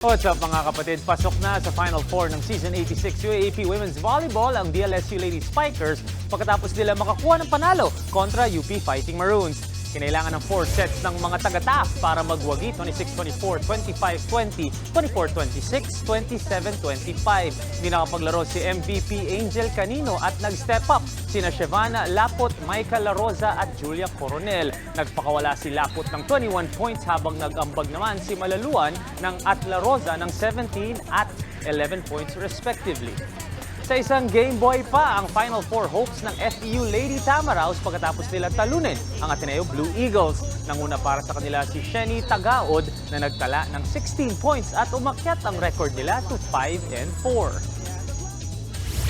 What's up mga kapatid? Pasok na sa Final Four ng Season 86 UAAP Women's Volleyball ang DLSU Lady Spikers pagkatapos nila makakuha ng panalo kontra UP Fighting Maroons. Kinailangan ng 4 sets ng mga taga-TAF para magwagi 26-24, 25-20, 24-26, 27-25. Hindi nakapaglaro si MVP Angel Canino at nag-step up sina Shevana Lapot, Michael La Rosa at Julia Coronel. Nagpakawala si Lapot ng 21 points habang nag-ambag naman si Malaluan ng at La Rosa ng 17 at 11 points respectively. Sa isang Game Boy pa ang Final Four hopes ng FEU Lady Tamaraws pagkatapos nila talunin ang Ateneo Blue Eagles. Nanguna para sa kanila si Sheni Tagaod na nagtala ng 16 points at umakyat ang record nila to 5-4.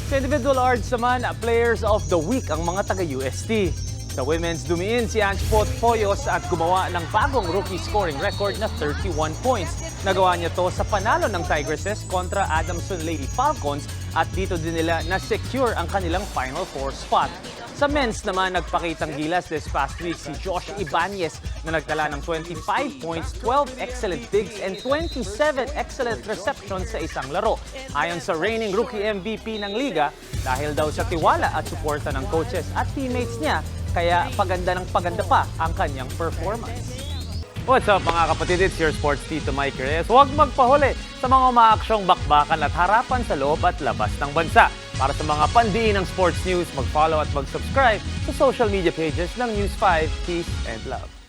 Sa individual awards naman, Players of the Week ang mga taga-UST. Sa women's, dumiin si Ange Foyos at gumawa ng bagong rookie scoring record na 31 points. Nagawa niya to sa panalo ng Tigresses kontra Adamson Lady Falcons at dito din nila na-secure ang kanilang Final Four spot. Sa men's naman, nagpakitang gilas this past week si Josh Ibanez na nagtala ng 25 points, 12 excellent digs, and 27 excellent receptions sa isang laro. Ayon sa reigning rookie MVP ng liga, dahil daw sa tiwala at suporta ng coaches at teammates niya, kaya paganda ng paganda pa ang kanyang performance. What's up mga kapatid? It's your sports Tito Mike Reyes. Huwag magpahuli sa mga umaaksyong bakbakan at harapan sa loob at labas ng bansa. Para sa mga pandiin ng sports news, mag-follow at mag-subscribe sa social media pages ng News 5. Peace and love.